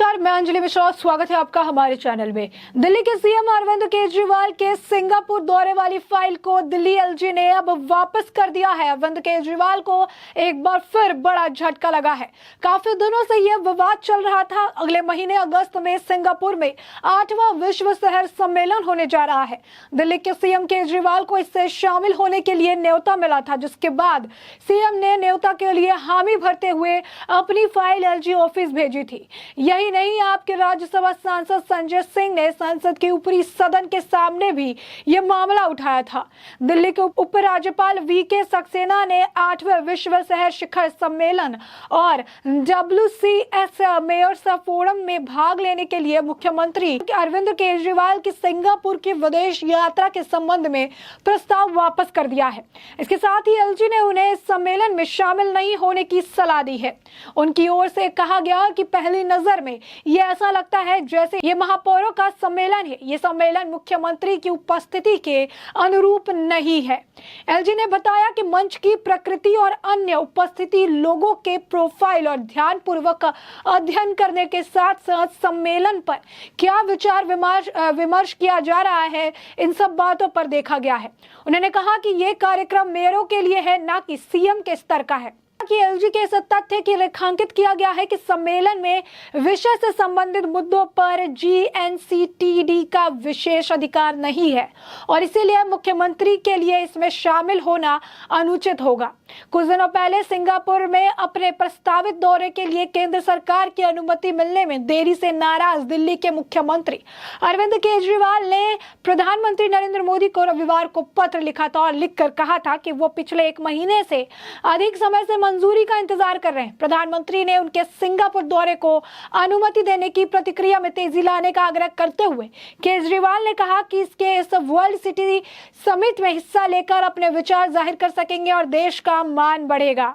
नमस्कार, मैं अंजलि मिश्रा। स्वागत है आपका हमारे चैनल में। दिल्ली के सीएम अरविंद केजरीवाल के सिंगापुर दौरे वाली फाइल को दिल्ली एलजी ने अब वापस कर दिया है। अरविंद केजरीवाल को एक बार फिर बड़ा झटका लगा है। काफी दिनों से यह विवाद चल रहा था। अगले महीने अगस्त में सिंगापुर में 8वां विश्व शहर सम्मेलन होने जा रहा है। दिल्ली के सीएम केजरीवाल को इससे शामिल होने के लिए न्योता मिला था, जिसके बाद सीएम ने न्योता के लिए हामी भरते हुए अपनी फाइल एलजी ऑफिस भेजी थी। यही नहीं, आपके राज्यसभा सांसद संजय सिंह ने संसद के ऊपरी सदन के सामने भी यह मामला उठाया था। दिल्ली के उपराज्यपाल वीके सक्सेना ने 8वें विश्व शहर शिखर सम्मेलन और WCS मेयर्स फोरम में भाग लेने के लिए मुख्यमंत्री अरविंद केजरीवाल की सिंगापुर की विदेश यात्रा के संबंध में प्रस्ताव वापस कर दिया है। इसके साथ ही एलजी ने उन्हें इस सम्मेलन में शामिल नहीं होने की सलाह दी है। उनकी ओर से कहा गया कि पहली नजर में ये ऐसा लगता है जैसे ये महापौरों का सम्मेलन है। ये सम्मेलन मुख्यमंत्री की उपस्थिति के अनुरूप नहीं है। एलजी ने बताया कि मंच की प्रकृति और अन्य उपस्थिति लोगों के प्रोफाइल और ध्यानपूर्वक अध्ययन करने के साथ साथ सम्मेलन पर क्या विचार विमर्श किया जा रहा है, इन सब बातों पर देखा गया है। उन्होंने कहा कि ये कार्यक्रम मेयरों के लिए है, ना कि सीएम के स्तर का है। कि एलजी के इस तथ्य की रेखांकित किया गया है कि सम्मेलन में विषय से संबंधित मुद्दों पर GNCTD का विशेष अधिकार नहीं है और इसीलिए मुख्यमंत्री के लिए इसमें शामिल होना अनुचित होगा। कुछ दिनों पहले सिंगापुर में अपने प्रस्तावित दौरे के लिए केंद्र सरकार की अनुमति मिलने में देरी से नाराज दिल्ली के मुख्यमंत्री अरविंद केजरीवाल ने प्रधानमंत्री नरेंद्र मोदी को रविवार को पत्र लिखा था और लिखकर कहा था कि वो पिछले 1 महीने से अधिक समय से मंजूरी का इंतजार कर रहे हैं। प्रधानमंत्री ने उनके सिंगापुर दौरे को अनुमति देने की प्रक्रिया में तेजी लाने का आग्रह करते हुए केजरीवाल ने कहा कि इसके इस वर्ल्ड सिटी समिट में हिस्सा लेकर अपने विचार जाहिर कर सकेंगे और देश का मान बढ़ेगा।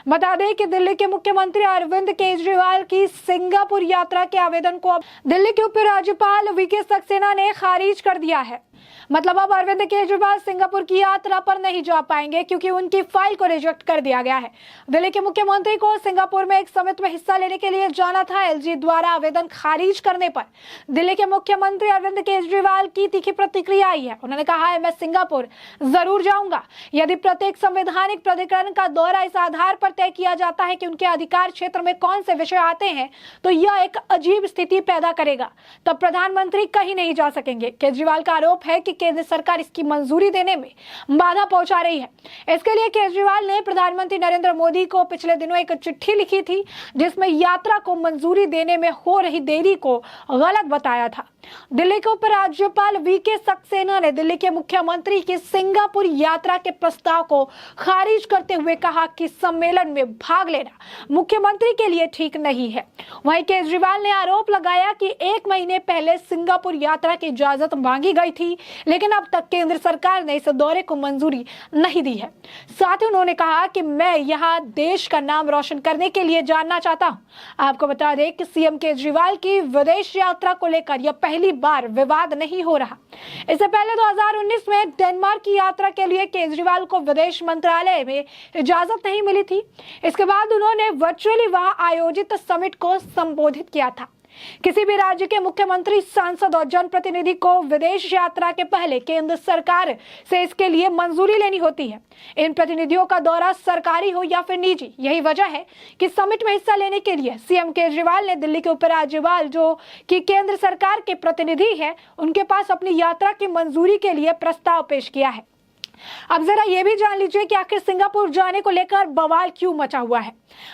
बता दें कि दिल्ली के मुख्यमंत्री अरविंद केजरीवाल की सिंगापुर यात्रा के आवेदन को दिल्ली के उपराज्यपाल वीके सक्सेना ने खारिज कर दिया है। मतलब अब अरविंद केजरीवाल सिंगापुर की यात्रा पर नहीं जा पाएंगे क्योंकि उनकी फाइल को रिजेक्ट कर दिया गया है। दिल्ली के मुख्यमंत्री को सिंगापुर में एक समिट में हिस्सा लेने के लिए जाना था। एलजी द्वारा आवेदन खारिज करने पर दिल्ली के मुख्यमंत्री अरविंद केजरीवाल की तीखी प्रतिक्रिया आई है। उन्होंने कहा है, मैं सिंगापुर जरूर जाऊंगा। यदि प्रत्येक संवैधानिक प्राधिकरण का दौरा इस आधार पर तय किया जाता है कि उनके अधिकार क्षेत्र में कौन से विषय आते हैं, तो यह एक अजीब स्थिति पैदा करेगा। तब प्रधानमंत्री कहीं नहीं जा सकेंगे। केजरीवाल का आरोप है कि केंद्र सरकार इसकी मंजूरी देने में बाधा पहुंचा रही है। इसके लिए केजरीवाल ने प्रधानमंत्री नरेंद्र मोदी को पिछले दिनों एक चिट्ठी लिखी थी, जिसमें यात्रा को मंजूरी देने में हो रही देरी को गलत बताया था। दिल्ली के उपराज्यपाल वीके सक्सेना ने दिल्ली के मुख्यमंत्री की सिंगापुर यात्रा के प्रस्ताव को खारिज करते हुए कहा कि सम्मेलन में भाग लेना मुख्यमंत्री के लिए ठीक नहीं है। वहीं केजरीवाल ने आरोप लगाया कि 1 महीने पहले सिंगापुर यात्रा की इजाजत मांगी गई थी, लेकिन अब तक केंद्र सरकार ने इस दौरे को मंजूरी नहीं दी है। साथ ही उन्होंने कहा कि मैं यहाँ देश का नाम रोशन करने के लिए जानना चाहता हूँ। आपको बता दें कि सीएम केजरीवाल की विदेश यात्रा को लेकर यह पहली बार विवाद नहीं हो रहा। इससे पहले 2019 में डेनमार्क की यात्रा के लिए केजरीवाल को विदेश मंत्रालय में इजाजत नहीं मिली थी। इसके बाद उन्होंने वर्चुअली वहां आयोजित समिट को संबोधित किया था। किसी भी राज्य के मुख्यमंत्री, सांसद और जनप्रतिनिधि को विदेश यात्रा के पहले केंद्र सरकार से इसके लिए मंजूरी लेनी होती है। इन प्रतिनिधियों का दौरा सरकारी हो या फिर निजी, यही वजह है कि समिट में हिस्सा लेने के लिए सीएम केजरीवाल ने दिल्ली के उपराज्यपाल, जो कि केंद्र सरकार के प्रतिनिधि है, उनके पास अपनी यात्रा की मंजूरी के लिए प्रस्ताव पेश किया है। अब जरा ये भी जान लीजिए कि आखिर सिंगापुर जाने को लेकर बवाल क्यों मचा हुआ है।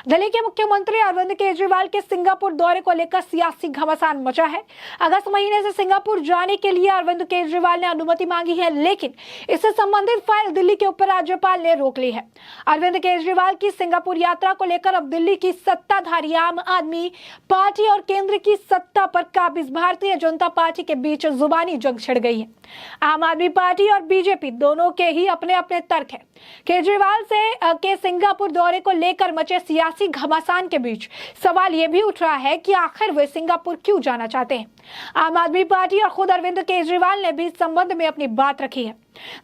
दिल्ली के मुख्यमंत्री अरविंद केजरीवाल के सिंगापुर दौरे को लेकर सियासी घमासान मचा है। अगस्त महीने से सिंगापुर जाने के लिए अरविंद केजरीवाल ने अनुमति मांगी है, लेकिन इससे संबंधित फाइल दिल्ली के उपराज्यपाल ने रोक ली है। अरविंद केजरीवाल की सिंगापुर यात्रा को लेकर अब दिल्ली की सत्ताधारी आम आदमी पार्टी और केंद्र की सत्ता पर काबिज भारतीय जनता पार्टी के बीच जुबानी जंग छिड़ गई है। आम आदमी पार्टी और बीजेपी दोनों के ही अपने अपने तर्क हैं। केजरीवाल के सिंगापुर दौरे को लेकर मचे सियासी घमासान के बीच सवाल यह भी उठ रहा है कि आखिर वे सिंगापुर क्यों जाना चाहते हैं। आम आदमी पार्टी और खुद अरविंद केजरीवाल ने भी इस संबंध में अपनी बात रखी है।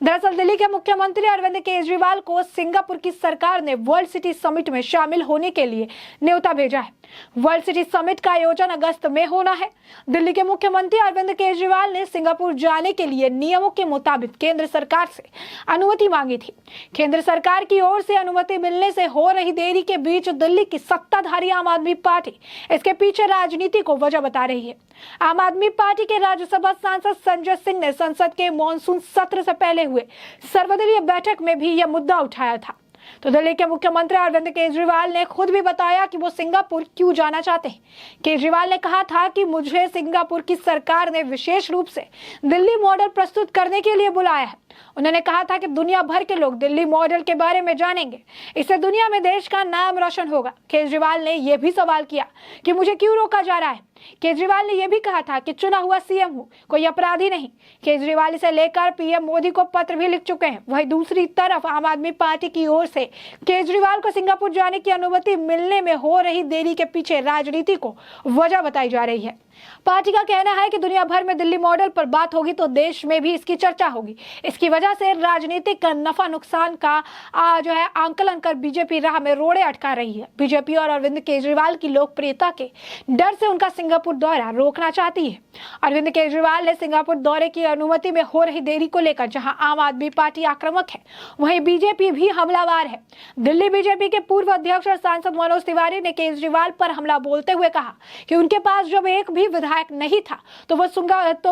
दरअसल दिल्ली के मुख्यमंत्री अरविंद केजरीवाल को सिंगापुर की सरकार ने वर्ल्ड सिटी समिट में शामिल होने के लिए न्योता भेजा है। वर्ल्ड सिटी समिट का आयोजन अगस्त में होना है। दिल्ली के मुख्यमंत्री अरविंद केजरीवाल ने सिंगापुर जाने के लिए नियमों के मुताबिक केंद्र सरकार से अनुमति मांगी थी। केंद्र सरकार की ओर से अनुमति मिलने से हो रही देरी के बीच दिल्ली की सत्ताधारी आम आदमी पार्टी इसके पीछे राजनीति को वजह बता रही है। आम आदमी पार्टी के राज्यसभा सांसद संजय सिंह ने संसद के मॉनसून सत्र से पहले हुए सर्वदलीय बैठक में भी यह मुद्दा उठाया था। तो दिल्ली के मुख्यमंत्री अरविंद केजरीवाल ने खुद भी बताया कि वो सिंगापुर क्यों जाना चाहते हैं। केजरीवाल ने कहा था कि मुझे सिंगापुर की सरकार ने विशेष रूप से दिल्ली मॉडल प्रस्तुत करने के लिए बुलाया है। उन्होंने कहा था कि दुनिया भर के लोग दिल्ली मॉडल के बारे में जानेंगे, इससे दुनिया में देश का नाम रोशन होगा। केजरीवाल ने यह भी सवाल किया कि मुझे क्यों रोका जा रहा है। केजरीवाल ने यह भी कहा था कि चुना हुआ सीएम हूं, कोई अपराधी नहीं। केजरीवाल इसे लेकर पीएम मोदी को पत्र भी लिख चुके हैं। वहीं दूसरी तरफ आम आदमी पार्टी की ओर से केजरीवाल को सिंगापुर जाने की अनुमति मिलने में हो रही देरी के पीछे राजनीति को वजह बताई जा रही है। पार्टी का कहना है कि दुनिया भर में दिल्ली मॉडल पर बात होगी तो देश में भी इसकी चर्चा होगी। इसकी वजह से राजनीतिक नफा नुकसान का जो है आंकलन कर बीजेपी राह में रोड़े अटका रही है। बीजेपी और अरविंद केजरीवाल की लोकप्रियता के डर से उनका सिंगापुर दौरा रोकना चाहती है। अरविंद केजरीवाल ने सिंगापुर दौरे की अनुमति में हो रही देरी को लेकर जहां आम आदमी पार्टी आक्रामक है, वहीं बीजेपी भी हमलावर है। दिल्ली बीजेपी के पूर्व अध्यक्ष और सांसद मनोज तिवारी ने केजरीवाल पर हमला बोलते हुए कहा कि उनके पास जब एक भी विधायक नहीं था तो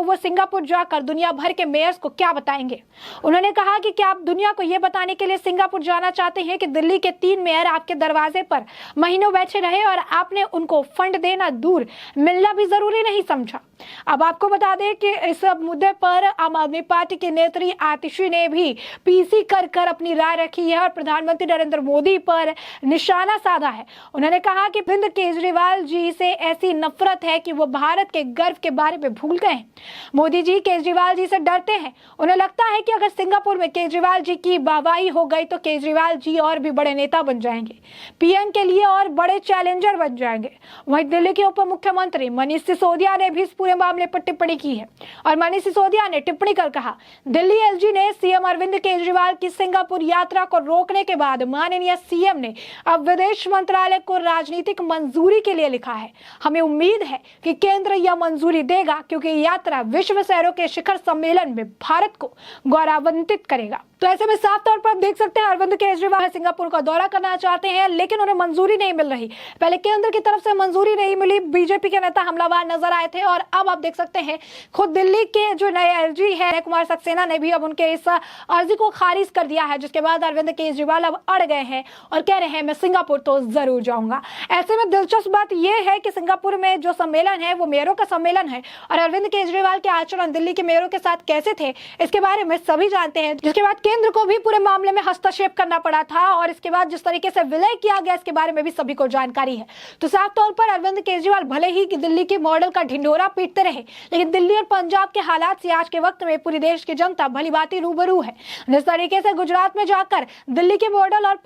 वो सिंगापुर जाकर दुनिया भर के मेयर्स को क्या बताएंगे। उन्होंने कहा कि क्या आप दुनिया को यह बताने के लिए सिंगापुर जाना चाहते हैं कि दिल्ली के 3 मेयर आपके दरवाजे पर महीनों बैठे रहे और आपने उनको फंड देना दूर मिलना भी जरूरी नहीं समझा। अब आपको बता दें कि इस मुद्दे पर आम आदमी पार्टी की नेत्री आतिशी ने भी पीसी कर अपनी राय रखी है और प्रधानमंत्री नरेंद्र मोदी पर निशाना साधा है। उन्होंने कहा कि अरविंद केजरीवाल जी से ऐसी नफरत है कि वो भारत के गर्व के बारे में भूल गए हैं। मोदी जी केजरीवाल जी से डरते हैं। उन्हें लगता है कि अगर सिंगापुर में केजरीवाल जी की वाहवाही हो गई तो केजरीवाल जी और भी बड़े नेता बन जाएंगे, पीएम के लिए और बड़े चैलेंजर बन जाएंगे। वहीं दिल्ली के उप मुख्यमंत्री मनीष सिसोदिया ने भी इस पूरे मामले पर टिप्पणी की है और मनीष सिसोदिया ने टिप्पणी कर कहा, दिल्ली एलजी ने सीएम अरविंद केजरीवाल की सिंगापुर यात्रा को रोकने के बाद माननीय सीएम ने अब विदेश मंत्रालय को राजनीतिक मंजूरी के लिए लिखा है। हमें उम्मीद है कि केंद्र यह मंजूरी देगा क्योंकि यात्रा विश्व शहरों के शिखर सम्मेलन में भारत को गौरवान्वित करेगा। तो ऐसे में साफ तौर पर आप देख सकते हैं अरविंद केजरीवाल सिंगापुर का दौरा करना चाहते हैं लेकिन उन्हें मंजूरी नहीं मिल रही। पहले केंद्र की तरफ से मंजूरी नहीं मिली, बीजेपी के नेता हमलावर नजर आए थे और अब आप देख सकते हैं खुद दिल्ली के जो नए एलजी है कुमार सक्सेना ने भी अब उनके इस अर्जी को खारिज कर दिया है, जिसके बाद अरविंद केजरीवाल अब अड़ गए हैं और कह रहे हैं मैं सिंगापुर तो जरूर जाऊंगा। ऐसे में दिलचस्प बात यह है कि सिंगापुर में जो सम्मेलन है वो मेयरों का सम्मेलन है और अरविंद केजरीवाल के आचरण दिल्ली के मेयरों के साथ कैसे थे इसके बारे में सभी जानते हैं, जिसके बाद केंद्र को भी पूरे मामले में हस्तक्षेप करना पड़ा था और इसके बाद जिस तरीके से विलय किया गया इसके बारे में भी सभी को जानकारी है। तो साफ तौर पर अरविंद केजरीवाल भले ही कि दिल्ली के मॉडल का ढिंढोरा पीटते रहे लेकिन दिल्ली और पंजाब के हालात से आज के वक्त में पूरी देश की जनता भली भांति रूबरू है। जिस तरीके से गुजरात में जाकर दिल्ली के मॉडल और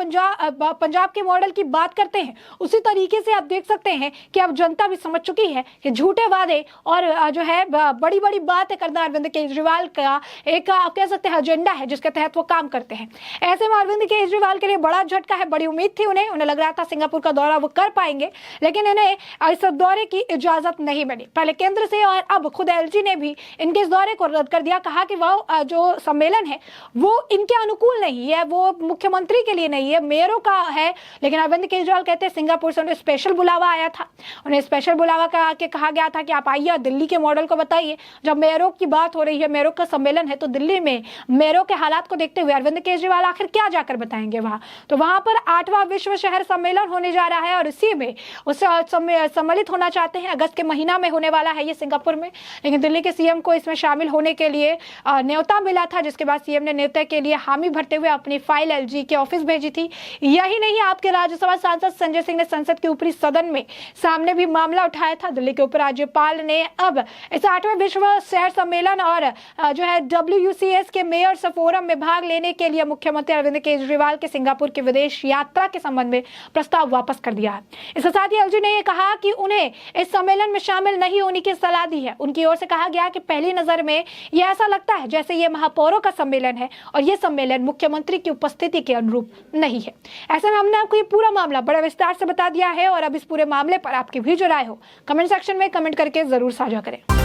पंजाब के मॉडल की बात करते हैं उसी तरीके से आप देख सकते हैं कि अब जनता भी समझ चुकी है कि झूठे वादे और जो है बड़ी बड़ी बातें करना अरविंद केजरीवाल का एक आप कह सकते हैं एजेंडा है जिसके तहत वो काम करते हैं। ऐसे में अरविंद केजरीवाल के लिए बड़ा झटका है। बड़ी उम्मीद थी उन्हें लग रहा था सिंगापुर का दौरा वो कर पाएंगे लेकिन इन्हें इस दौरे की इजाजत नहीं मिली पहले केंद्र से और अब खुद एलजी ने भी इनके इस दौरे को रद्द कर दिया। कहा कि वह जो सम्मेलन है वो इनके अनुकूल नहीं है, वो मुख्यमंत्री के लिए नहीं है, मेयरों का है। लेकिन अरविंद केजरीवाल कहते हैं सिंगापुर से उन्हें स्पेशल बुलावा आया था, उन्हें स्पेशल बुलावा के कहा गया था कि आप आइए दिल्ली के मॉडल को बताइए। जब मेयरों की बात हो रही है, मेयरों का सम्मेलन है तो दिल्ली में मेयरों के हालात को देखते हुए अरविंद केजरीवाल आखिर क्या जाकर बताएंगे वहां। तो वहां पर 8वां विश्व शहर सम्मेलन होने जा रहा है और इसी में उससे सम्मिलित होना चाहते हैं। अगस्त के महीना में होने वाला है ये सिंगापुर में, लेकिन दिल्ली के सीएम को इसमें शामिल होने के लिए न्योता मिला था, जिसके बाद सीएम ने न्योता के लिए हामी भरते हुए अपनी फाइल एलजी के ऑफिस भेजी थी। यही नहीं, आपके राज्यसभा सांसद संजय सिंह ने संसद के ऊपरी सदन में सामने भी मामला उठाया था। दिल्ली के उपराज्यपाल ने अब इस 8वें विश्व शहर सम्मेलन और जो है WUCS के मेयर्स फोरम में भाग लेने के लिए मुख्यमंत्री अरविंद केजरीवाल के सिंगापुर की विदेश यात्रा के संबंध में प्रस्ताव वापस कर दिया है। इसके साथ ही एलजी ने यह कहा कि उन्हें इस सम्मेलन में शामिल नहीं होने की सलाह दी है। उनकी ओर से कहा गया कि पहली नजर में यह ऐसा लगता है जैसे ये महापौरों का सम्मेलन है और यह सम्मेलन मुख्यमंत्री की उपस्थिति के अनुरूप नहीं है। ऐसे में हमने आपको ये पूरा मामला बड़ा विस्तार से बता दिया है और अब इस पूरे मामले पर आपकी भी जो राय हो कमेंट सेक्शन में कमेंट करके जरूर साझा करें।